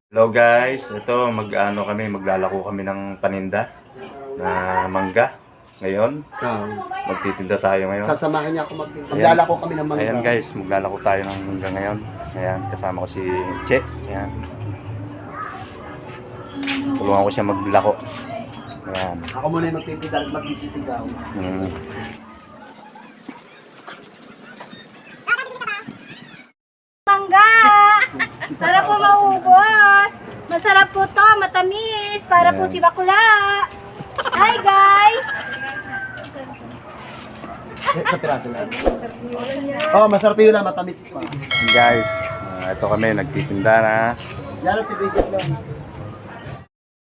Hello guys, ito maglalako kami ng paninda na mangga ngayon. Magtitinda tayo ngayon. Sasamahin niya ako maglalako kami ng mangga. Ayan guys, maglalako tayo ng mangga ngayon. Ayan, kasama ko si Che. Ayan. Tulungan ko siya maglako. Ayan. Ako muna yung magpipidal at magsisisigaw. Mangga! Sarap po maubos! Masarap po to, matamis, para po si bakla. Hi guys! Sa piraso lang. Oh, masarap yun na, matamis pa. Guys, ito kami nagtitinda na. Yan si Bridget lang.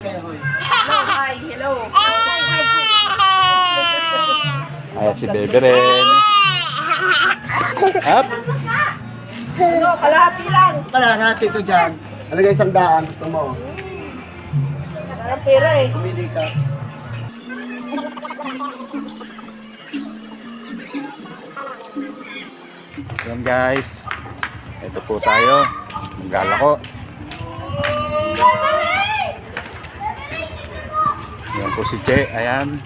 Hi, hello! Ayan si Bebe rin. Up! Ano, kalahati lang. Kalahati ko dyan. Ano guys, 100, gusto mo? Parang pera eh. Pumili ka. Ayan guys. Ito po tayo. Maglalako. Ayan po si Che. Ayan.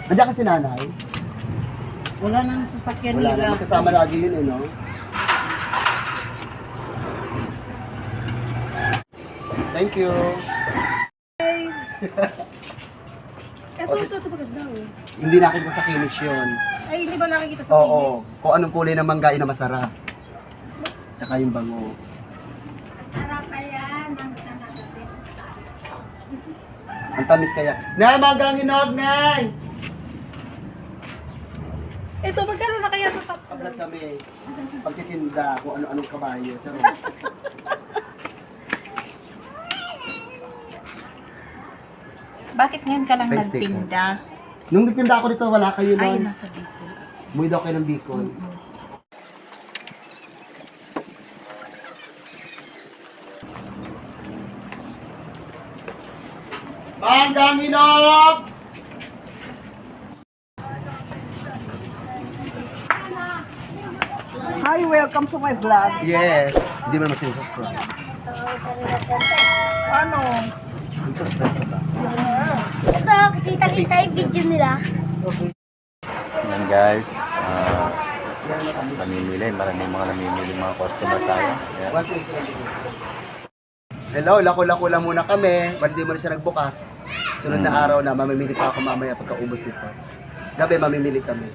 Nandiyan ka si nanay? Wala nang sasakyan Wala na, magkasama lagi yun eh, no? Thank you. Ito maganda oh. Hindi nakita sa kinis yun. Ay, hindi ba nakikita sa Oo. pinis? Kung anong kulay ng mangga na masarap. Tsaka yung bango. Sarap pa yan. Ang tamis kaya. Na, manggang hinog, Nay! Ito, magkano na kaya ito? Paglat kami. Pagtitinda kung ano-anong kabayo. Charot. Bakit ngayon ka lang Face take nagtinda? Nung nagtinda ako dito, wala kayo Ay, nun. nasa Bicol. Umuwi daw kayo ng Bicol. Manggang hinog! Hi, welcome to my vlog. Yes. Hindi mo naman sinusubscribe. Ano? Subscribe ka ba? Ito, kita-kita yung video nila. Ayan guys. Namimili. Maraming mga namimili mga customer tayo. Ayan. Hello, lako-lako lang muna kami. Ba't di mo na siya nagbukas? Sunod na araw na, mamimili pa ako mamaya pagkaubos nito. Gabi, mamimili kami.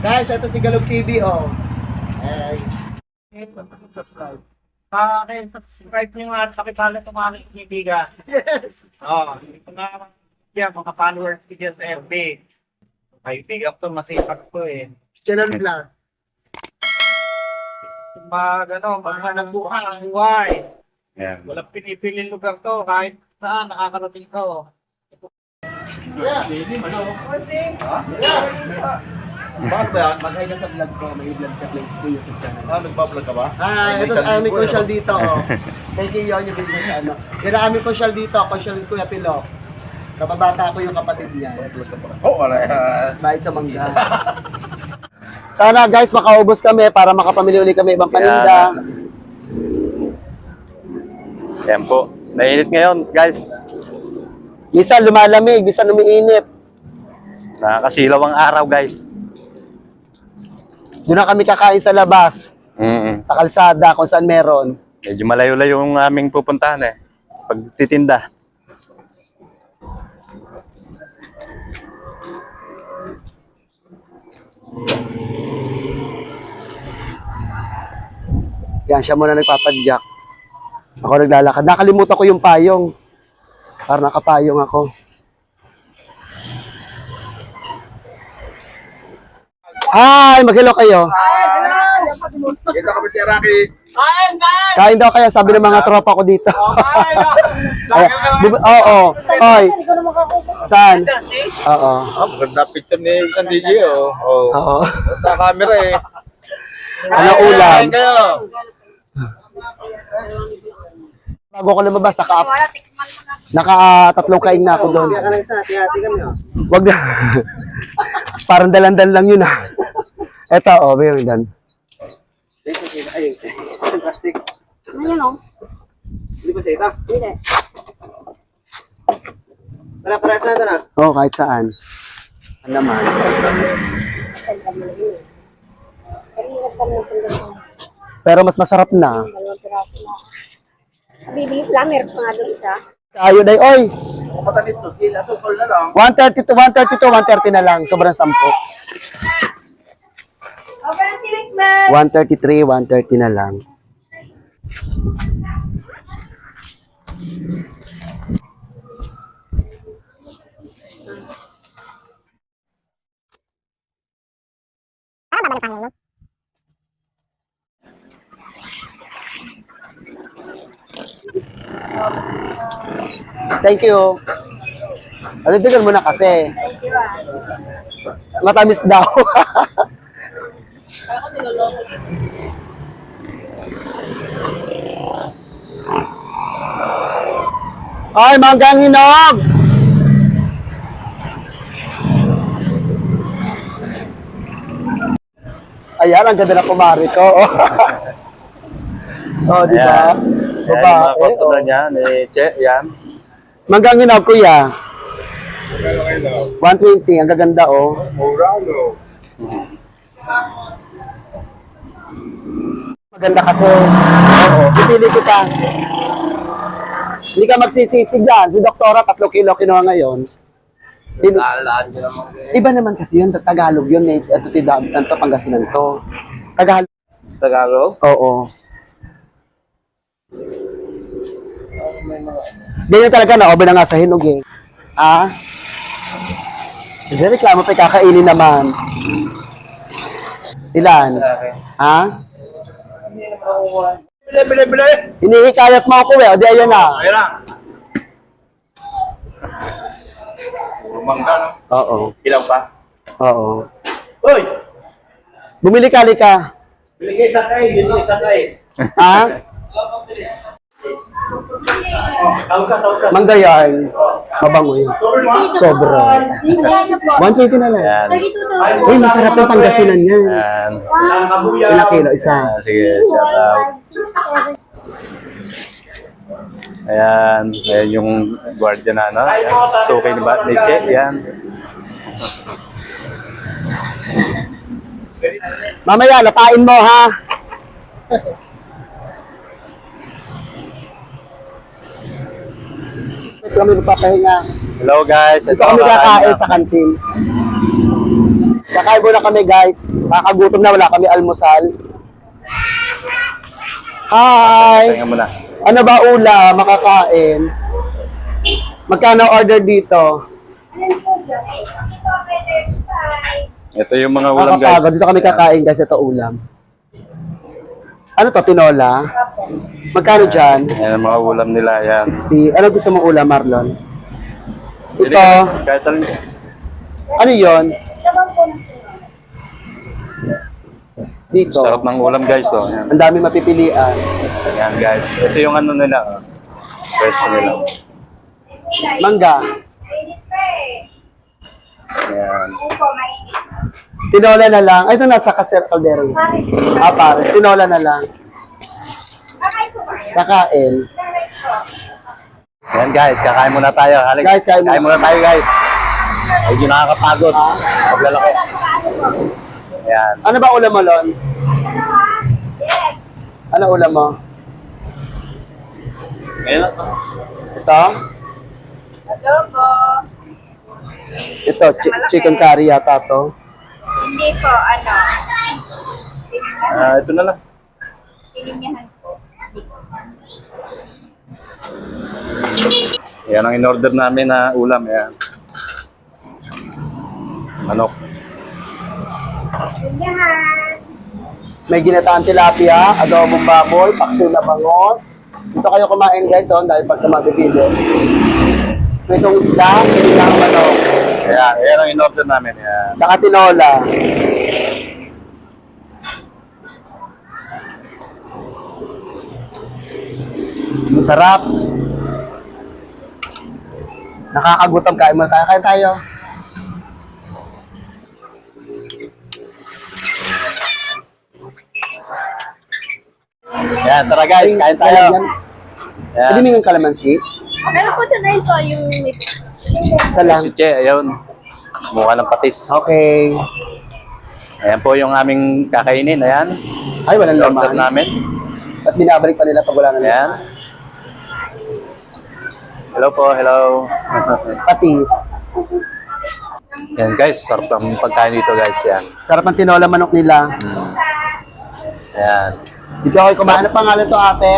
Guys, ito si Galog TV, oh. Ay, subscribe. Subscribe nyo at pakipala itong aking kaibigan. Yes! Ito nga mga followers ko dyan sa FB. Kaibigan ko, masipag ko eh. Channel vlog. Maghanap buhay ang buhay. Ayan. Walang pinipili lugar to, kahit saan nakakarating ko. Bakit ba yan? Mag-hi ka sa vlog ko. May vlog chat lang ko YouTube channel. Nagbablog ka ba? Ito aming social dito, oh. Thank you, yun yung video sa ano. Pero aming social dito, social ni Kuya Pilo. Kababata ko yung kapatid niya. Bait sa mangga. Sana guys, makaubos kami para makapamili ulit kami ibang paninda. Ayan po. Nainit ngayon guys. Minsan lumalamig, minsan umiinit. Nakakasilaw ang araw guys. Doon na kami kakain sa labas, sa kalsada, kung saan meron. Medyo malayo-layo yung aming pupuntahan eh. Pagtitinda. Yan, siya muna nagpapadyak. Ako naglalakad. Nakalimutan ko yung payong. Para nakapayong ako. Hi! Mag-hello kayo. Dito kami si Arakis. Kain daw kayo, sabi ng mga tropa ko dito. Oo. Hoy. Saan? Oo. Maganda picture ni San DJ oh. Oo. Sa camera eh. Ano ulam? Kayo. Bago ako lumabas, Wala, tikman mo na. naka-tatlong kain na ako doon. Kaya ka lang sa hati-hati kami, oh. Wag na. Parang dalan-dalan lang yun ah. Eto, oh, may yung dan. Ay, plastic. Ayun o. Hindi ba sa ito? Hindi. Para-parehas na ito na. Oo, kahit saan. Ano naman? Pero mas masarap na. Bibigit lang, meron pa nga doon isa. Ayun ay, oy! Matamis to. Sila, sukol na lang. 130 to 130 na lang. Sobrang 10. Okay, tinikman. 133, 130 na lang. Thank you. Alitigan mo na kasi. Matamis daw. Ay, manggang hinog! Ayan, ang ganda na kumari ko. Oh, di ba? Ayan. Ayan yung mga customer niya, ni Che, yan. Manggang hinog, kuya. 120, ang gaganda, oh. Maganda kasi. Oo, pipili kita. Hindi ka magsisisig yan. Si Doktora, 3 kilo kinuha ngayon. Iba naman kasi yun, Tagalog yun. Ito, ito, Pangasinan to. Tagalog. Tagalog? Oo. Ganyan talaga na, obe na nga sa hinog eh. Ah? Hindi, reklamo pa kakainin naman. Ilan? Ha? Bili! Hinihikayat mo ako eh, o di ayan na. Ayun na. Mangga, no? Oo. Ilaw pa. Oo. Uy! Bumili ka. Bili kayo sakay. Bili sakay. Ha? Tawag ka. Mangga yan. Mabango yun. Sobra. 120 na lang. Yan. Uy, masarap yung Pangasinan yan. Yan. Ang kabuya. Ilang kilo? Isa. Sige, shout out. 5, 6, 7. Ayan. Ayan yung guardia na, no? Ayan. So, ni Che, yan. Mamaya, lapain mo ha. Ito kami magpapahinga. Hello, guys. Ito kami kakain na. sa kantin. Kakain muna kami guys. Kakagutom na, wala kami almusal. Hi! Tingnan mo na. Ano ba ulam? Makakain. Magkano order dito? Ito yung mga ulam, guys. Nakakapagod. Dito kami kakain guys. Ito ulam. Ano to? Tinola? Magkano dyan? Ayan ang mga ulam nila. Yan. 60. Ano gusto mong ulam, Marlon? Pili Ito. ka. Kahit alin. Ano yon? Dito. Sarap ng ulam, guys. Oh. Ayan. Ang dami mapipilian. Ayan, guys. Ito yung ano nila. Oh. Fresh nila. Mangga. Ayan. Tinola na lang. Ay, ito nasa Caser Caldero. Ah, pare. Tinola na lang. Kakain. Ayan, guys. Kakain muna tayo. Halika. Guys, kain muna. muna tayo, guys. Medyo nakakapagod. Paglalaki. Ayan. Ano ba ulam mo, Lon? Ano ulam mo? Ayan. Ito? Ito, chicken curry yata to. Hindi po, ano. Ito na lang. Pininyahan po. Yan ang in-order namin na ulam. Ayan. Manok. Pinyahan. May ginataan tilapia, adobong baboy, paksil na bangos. Dito kayo kumain guys, oh, dahil pagka mabibili. May itong isda, may ilang manok. Ayan. Ayan ang in-order namin. Ayan. Tsaka tinola. Masarap. Nakakagutom, kain mo. Kain tayo. Yan, tara guys, kain tayo. Yan. Pwede mo yung kalamansi? Pero po na ito yung Isa lang. Si Che, ayun. Mukha ng patis. Okay. Ayan po yung aming kakainin. Ayan. Ay, walang Order laman. namin. At binabalik pa nila pag wala na Ayan. laman. Hello po, hello. Patis. Yan guys, sarap ng pagkain dito guys. Yan. Sarap ang tinola manok nila. Ayan. Dito ako kumain. Ano pangalan to, ate?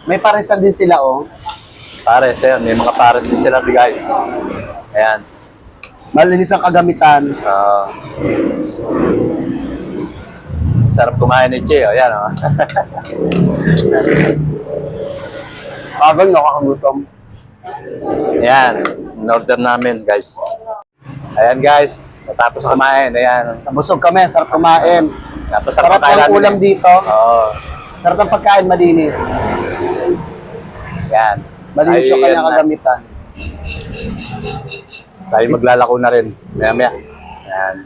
May parisan din sila, oh. Pares, ayan. May mga pares din sila guys. Ayan. Malinis ang kagamitan. Sarap kumain ni Che. Ayan, oh. Pagal, nakakagutom. Ayan. In-order namin guys. Ayan guys. Natapos kumain. Ayan. Busog kami, sarap kumain. Tapos Sarap ang ulam dito. Oo. Sarap ang pagkain, malinis. Yan. Malinis yung kanyang kagamitan. Tayo maglalako na rin. Maya-maya. Ayan.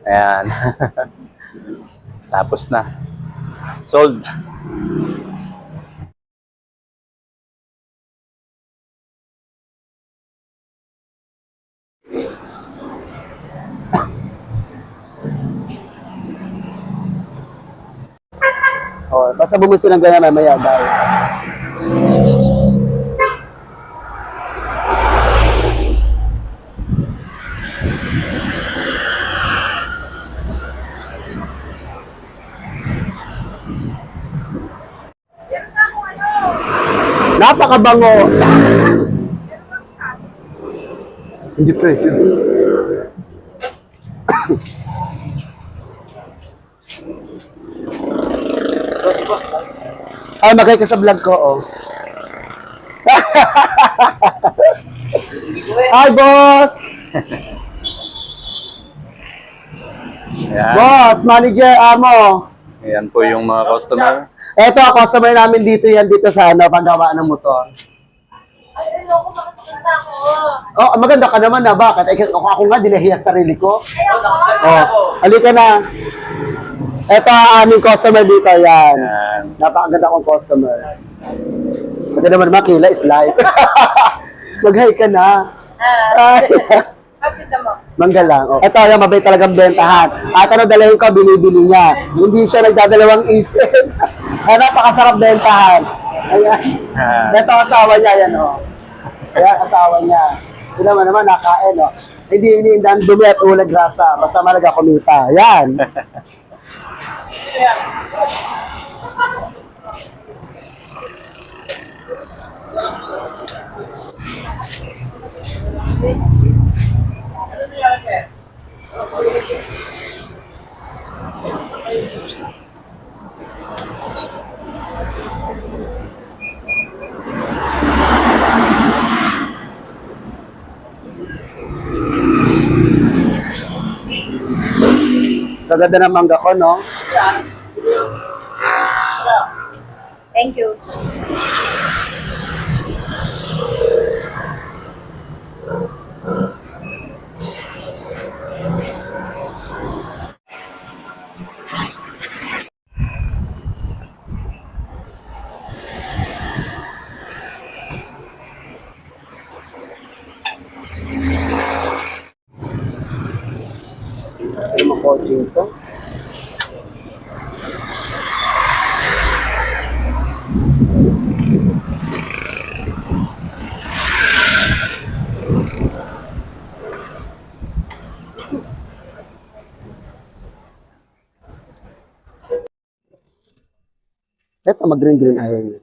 Ayan. Tapos na. Sold. Oh, basta bumisi ng ganyan mamaya dahil. Napakabango. Hindi pwede. Ay, magay ka sa vlog ko, oh. Hi, boss! Ayan. Boss, manager, amo. Ayan po yung mga customer. Eto, customer namin dito yan, dito sa ano, paggawa ng motor. Ay, ayoko makakita ako. Oh, maganda ka naman na, bakit? Ako nga, dinahiya sarili ko. Ayoko. Oh, halika na. Eto, aming customer dito, yan. Ayan. Napakaganda kong customer. Pwede naman makila is live. Mag-hi ka na. Ay. Kapit mo. Mangga lang. Oh. Ito, yung mabay talagang bentahan. At ano dalahin ko, binibili niya. Hindi siya nagdadalawang isip. Kaya napakasarap bentahan. Ayan. Ito asawa niya, yan, oh. Ayan, asawa niya. Ito naman, nakain, oh. Hindi iniindan dumi at ulag grasa. Basta malaga kumita. Ayan. Kaganda ng mangga ko, no? Thank you. Ano mga coaching to? Ito, mag-green-green ayaw niya.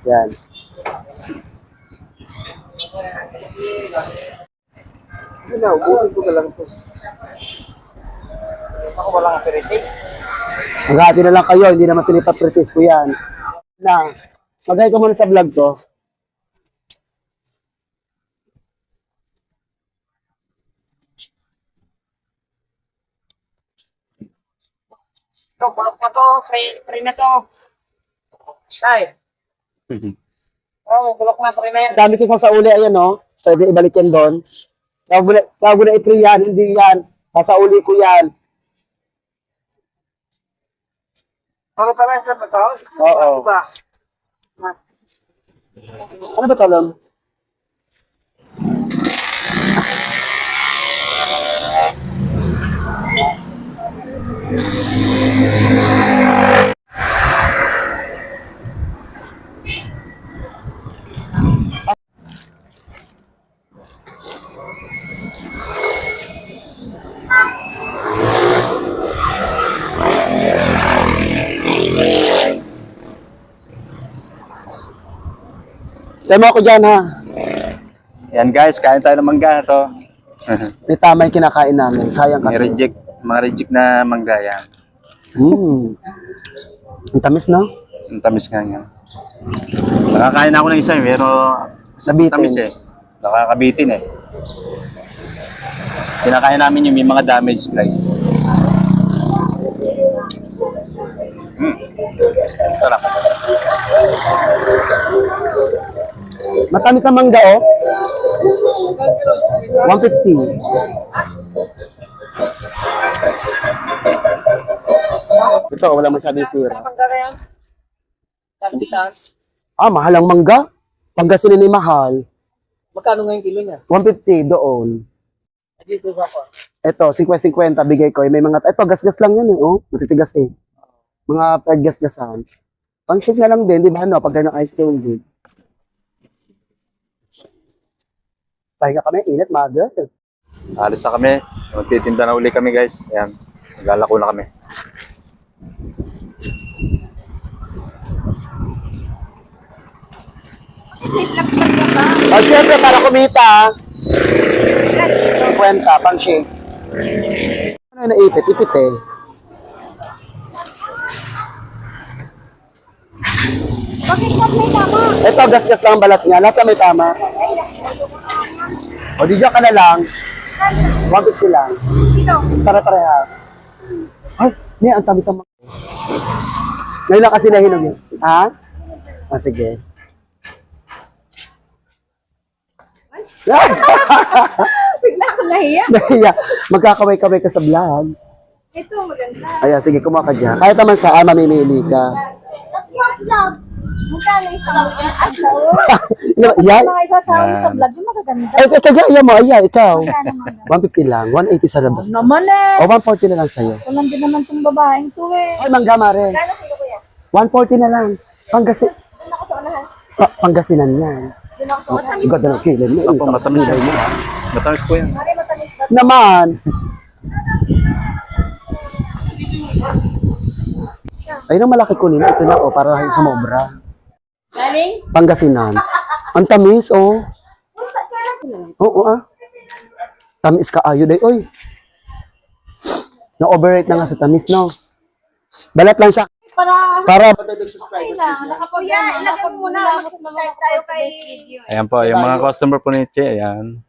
Yan. na, ubusin ko na lang to. Ako walang aperitif. Maghati na lang kayo, hindi naman pinipapritis ko yan. Na, maghay ka muna sa vlog ko. Ito, bulok na to. Free na to. Tay. Oh, bulok na, free na yan. Dami ko sa uli, ayan no. Pwede ibalik yan doon. Tawag mo na i-free yan, hindi yan. Sa uli ko yan. Ano pala sa to? Oo. Ano ba? Ano ba talam? Tema ako dyan ha. Yan guys, kain tayo ng mangga to. May tama yung kinakain namin. Sayang May kasi. reject, mga reject na mangga yan. Ang tamis no? Ang tamis nga yan. Nakakain ako ng isa pero Sabitin. tamis eh. Nakakabitin eh. Kinakain namin yung may mga damage guys. Sarap. Matamis ang mangga oh. 150. Ito, wala masyadong sira. Mahal ang mangga. Pangasinan ni mahal. Magkano ngayon kilo niya? 150 doon. Dito ba ako? Ito, 50-50 bigay ko. May mga, ito, gas-gas lang yan eh. Oh, matitigas eh. Mga pag-gas-gasan. Pang-shake na lang din, di ba? No? Pagka ng ice cream din. Pahinga kami, init, mother. Alis na kami. Magtitinda na uli kami guys. Ayan. Maglalako na kami. Oh, syempre, para kumita. 50, pang-shake. Ano na ipit? Ipit eh. Bakit lahat may tama? Ito, gas-gas lang ang balat niya. Lahat na may tama. O, di dyan ka na lang. 150 lang. Dito. Para-parehas. Ay, niya, ang tabi sa mga. Ngayon lang kasi nahinog yun. Ha? Ah, sige. Bigla ako nahiya. Nahiya. Magkakaway-kaway ka sa vlog. Ito, maganda. Ayan, sige, kumuha ka dyan. Kahit naman saan, mamimili ka. Magkano isang Yan. mga isasawi sa vlog, yung magaganda. Ay, ito, ayan mo, ayan, ikaw. Magkano mga? 150 lang, 180 sa labas. Naman eh. O, 140 na lang sa'yo. Walang din naman itong babaeng to eh. Ay, mangga, mare. Kano kilo kuya? 140 na lang. Doon ako sa unahan. Pangasinan yan. Doon ako sa unahan. Ang ganda ng kilin mo. Ako, matamis yan. Matamis po yan. Mari matamis ba? Naman. Ayun ang malaki kunin. Ito na, oh, para sumobra. Galing? Pangasinan. Ang tamis, oh. Oo, ah. Tamis ka ayo day, oy. Na-overrate na nga sa tamis, no? Balat lang siya. Para madagdag subscribers. Nakapag-subscribe tayo kay... Ayan po, yung mga customer po ni Che, ayan.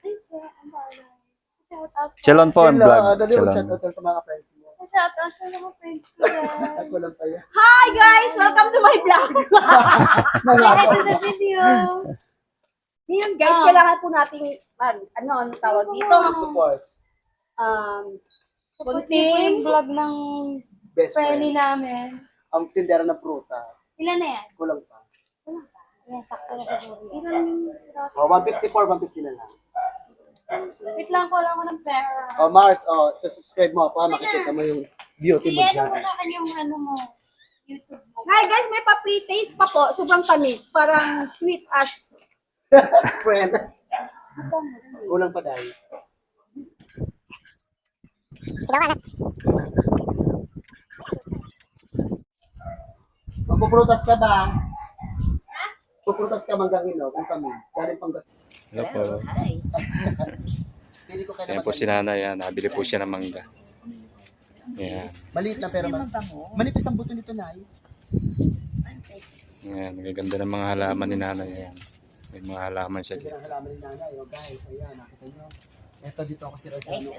Chelon po ang vlog. Chelon. Sa mga friends mo. Shout out sa mga friends ko guys. Ako lang pa yan. Hi guys! Welcome to my vlog! Hi to the video! Ngayon guys, kailangan po nating ano tawag dito? Support. Kunting vlog ng Best friendly friend. namin. Ang tindera ng prutas. Ilan na yan? Kulang pa. Yan, sakto na siguro. Ilan? Oh, 154, 150 na lang. Wait lang ko lang ko ng pera. Oh, Mars, oh, subscribe mo pa, makikita mo yung beauty mo Sige, ano mo dyan. sa akin yung ano mo? YouTube mo. Hi guys, may pa-pre-taste pa po. Sobrang tamis. Parang sweet as... Friend. Kulang pa dahil. Magpuprutas ka ba? Puprutas ka manggang hinog, ang tamis. Galing Pangasinan. Hello po. Pili ko kailangan Ayan po si nanay, yan. Nabili po siya ng mangga. Ayan. Maliit na pero manipis ang buto nito, Nay. Ayan, nagaganda ng mga halaman ni nanay. Ayan. May mga halaman siya Ito dyan. ang halaman ni Nanay. O guys, ayan, nakita nyo. Ito dito ako si Rosano.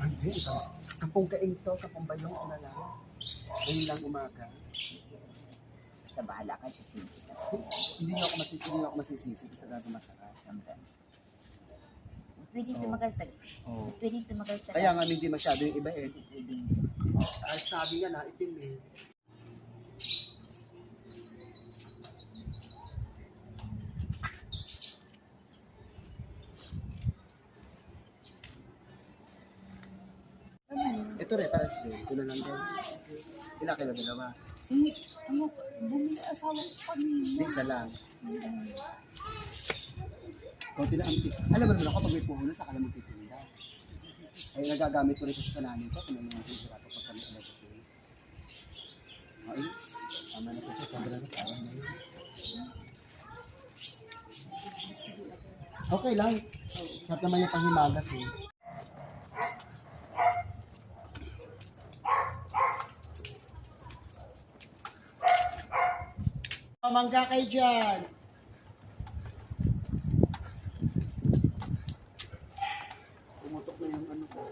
Hindi, 10 kaing to, 10 bayong ito na lang. Ngayon lang umaga. Sa bahala ka sa sindi. Hindi na ako masisisi kasi gano'n masarap. Pwede tumagal tayo. Oh. Pwede tumagal tayo. Kaya nga hindi masyado yung iba eh. Pwede. At sabi nga na, itim eh. Ito rin, para sa ito na lang din. Ilan kilo, dalawa? Bumili asawa ko kanina. Hindi, isa lang. Kunti lang ang alam mo naman ako, pag may puhunan, saka lang magtitinda. Ay, nagagamit ko rin kasi sa nanay ko, kung ano yung hirap pag kami alam ko. Ay, tama na po siya, sabi na parang na yun. Okay lang. Sarap naman yung panghimagas eh. Mangga kayo dyan. Pumutok na yung ano ko.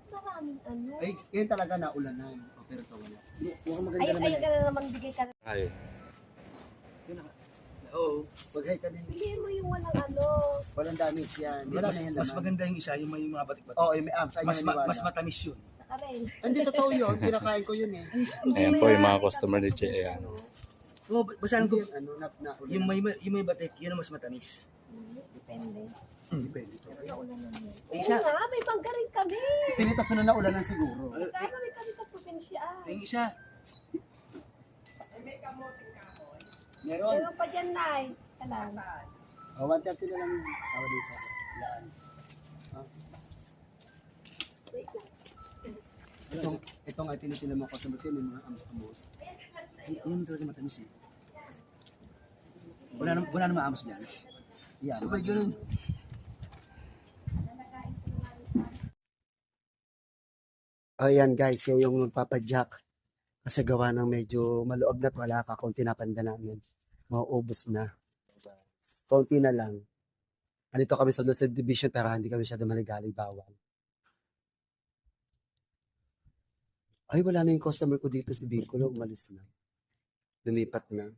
Maraming ano. Ay, yun talaga naulanan. O, pero ito wala. Mukhang maganda Ay, naman ay, eh. ka na naman bigay ka. Ay. Oo. Mag-hi ka na yun. Bigay mo yung walang ano. Walang damage yan. Wala na yan Mas laman. maganda yung isa, yung may mga batik-batik. Oo, yung may abs. Ay, Mas matamis yun. Nakarel. Hindi, totoo yun. Pinakain ko yun eh. Ayan po yung mga customer ni Che. Ayan. Oo, basahan Hindi ko. yung ano, naulanan. Yung may batik, yun ang mas matamis. Depende. Depende to. Naulanan yan. Yung Oo isa, nga, may mangga rin kami. Pinitas na naulanan siguro. Kaya rin kami sa probinsya. yung isa. Meron. Meron pa dyan, Nay. Kalang. O, 130 na lang yun. Tawa din sa laan. Wait lang. Itong ay tinitila mo ko sa mga may mga amos-amos. Yun talaga matamis eh. Wala na maamos dyan. Yan. Sabay ganun. Ayan guys, yung magpapadyak. Kasi gawa ng medyo maloob na't wala ka kung tinapanda namin. Mauubos na. Konti na lang. Andito kami sa subdivision pero hindi kami siya dumaligaling bawal. Ay, wala na yung customer ko dito si Bicolo. Umalis na. Lumipat na.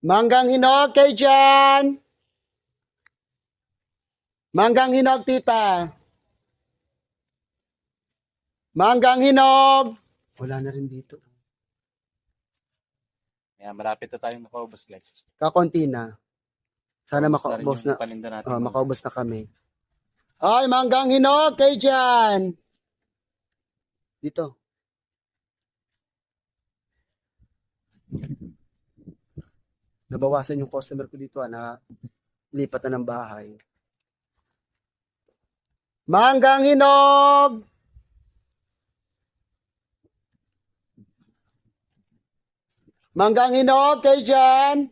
Manggang hinog kay Jan! Manggang hinog, tita! Manggang hinog! Wala na rin dito. Ayan, malapit na tayong makaubos, guys. Kakonti na. Sana makaubos na. Paninda natin. Makaubos na kami. Ay, manggang hinog kay Jan! Dito. Nabawasan yung customer ko dito na lipat na ng bahay. Manggang hinog! Manggang hinog kay Jan!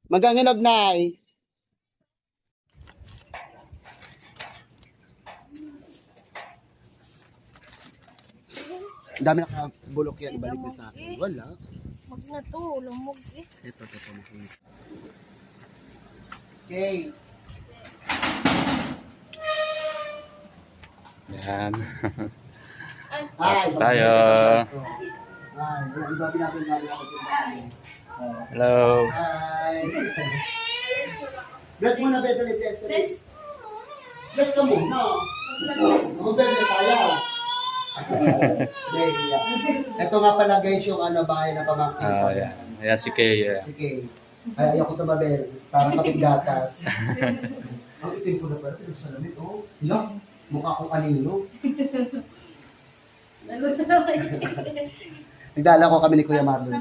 Manggang hinog, Nay! Ang dami nakabulok yan. Ibalik mo sa akin. Wala. Mag na to. Lumog eh. Ito. Makinis. Okay. Ayan. Ay, Pasok tayo. Ay, iba natin Hello. Hi. Bless muna, Bethany. Bless. Bless ka muna. Ako bless tayo. Ito nga pala guys yung bahay na pamangkin ko. Ayan. Ayan si Kay. Sige. Ay, ayoko tumabel. Para kapit gatas. Ang itim ko na pala. Ito sa lamit. Oh, ilang. Mukha kong kanino. Nagdala ko kami ni Kuya Marlon.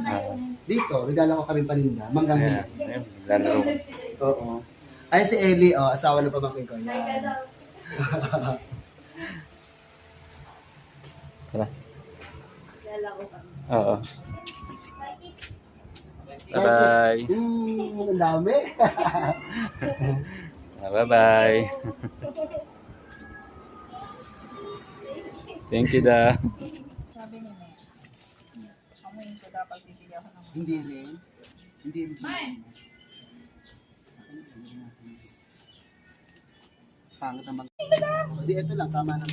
Dito, nagdala ko kami paninda. Manggang Ayan. Ayan. Lalaro. Oo. Ay, si Ellie, asawa ng pamangkin ko. Yan. Tara. Oo. Bye-bye. Ang dami. Bye-bye. Thank you, da. Hindi rin. Hindi rin. Pangit naman. Hindi, ito lang. Tama na.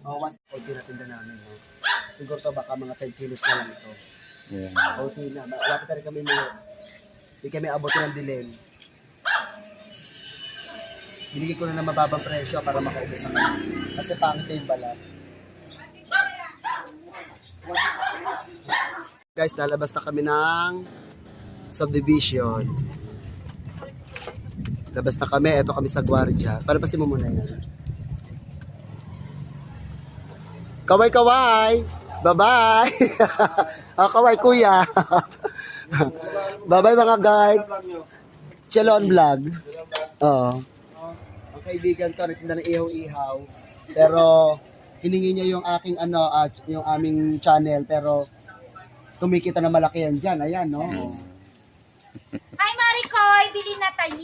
Once okay na tinda namin. Siguro to baka mga 10 kilos na lang ito. Yeah. Okay na. Wala pa rin kami hindi kami abutin ng dilim. Binigay ko na ng mababang presyo para makaubos na kami. Kasi pangit yung balat. Guys, lalabas na kami ng subdivision. Labas na kami. Ito kami sa gwardiya. Palabasin mo muna yan. Kaway-kaway! Bye-bye! Oh, kaway kuya! Bye-bye mga guard! Chelon vlog. Oo. Ang kaibigan ko, natinda ng ihaw-ihaw. Pero, hiningi niya yung aking yung aming channel. Pero, kumikita na malaki yan dyan. Ayan, no? Hi, Maricoy! Bili na tayo.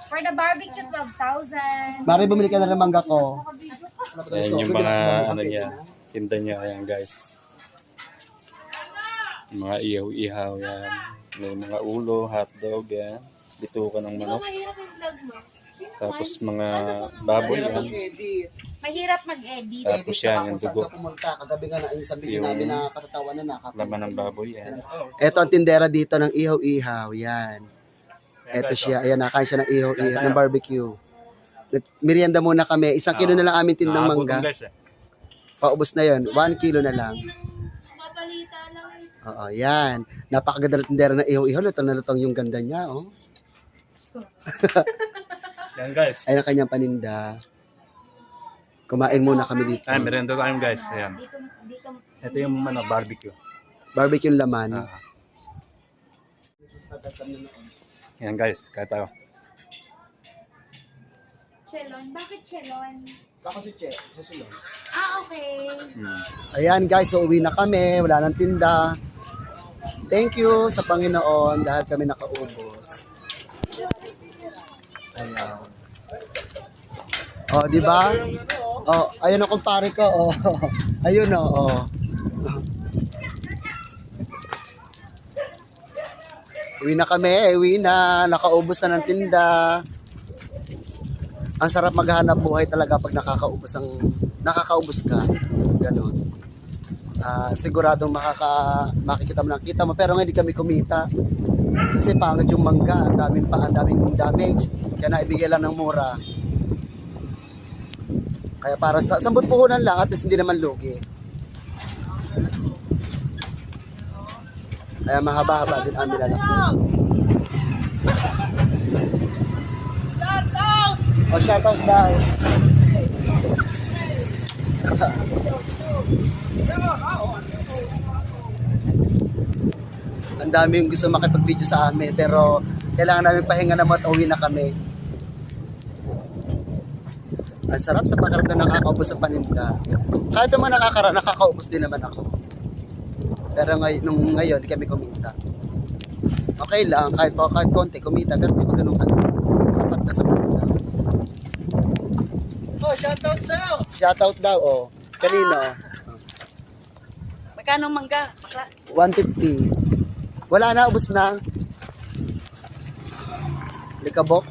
For the barbecue, 12,000. Mari, bumili ka na ng mangga ko. Ayan yung mga ano niya. Tinda niya. Ayan guys. Mga ihaw-ihaw yan. May mga ulo, hotdog yan. Bituka ng manok. Mahirap yung vlog mo. Tapos mga baboy yan. Mahirap mag-edit. Tapos yan yung dugo. Kagabi nga na yung sabihin namin na katatawa na Laman ng baboy yan. Ito ang tindera dito ng ihaw-ihaw. Yan. Ito siya. Ayan, nakain siya ng ihaw-ihaw, ng barbecue. Merienda muna kami. 1 kilo na lang amin tindang mangga. Paubos na yon. 1 kilo na lang. Mapalita lang. Oo, yan. Napakaganda ng tindera ng ihaw-ihaw. Lutong na lutong yung ganda niya, oh. Yan guys. Ayan ang kanyang paninda. Kumain muna kami dito. Ay, merienda tayo guys. Ayan. Ito yung barbecue. Barbecue laman. Yan guys, kaya tayo. Chelon? Bakit chelon? Ako si Che, sa sulong. Ah, okay. Ayan guys, so uwi na kami. Wala nang tinda. Thank you sa Panginoon dahil kami nakaubos. Ayan. Oh, di ba? Oh, ayun ang kumpare ko. Oh. Ayun oh. Uwi na kami, uwi na. Nakaubos na ng tinda. Ang sarap maghanap buhay talaga pag nakakaubos ka. Ganon. Siguradong makikita mo ng kita mo. Pero hindi kami kumita. Kasi pangit yung mangga. Ang daming damage. Kaya naibigay lang ng mura. Kaya para sa 10 puhunan lang at least hindi naman lugi. Kaya mahaba-haba din amin lalaki. O, shoutout daw. Ang dami yung gusto makipag-video sa amin, pero kailangan namin pahinga naman at uwi na kami. Ang sarap sa pakiramdam na nakakaubos sa paninda. Kahit naman nakakaubos din naman ako. Pero ngayon, di kami kumita. Okay lang, kahit konti kumita, pero di ba ganun ka lang. Sapat na lang. Oh, shoutout sa'yo! Shoutout daw, oh. Kanino? Magkano mangga? 150. Wala na, ubos na. Likabok.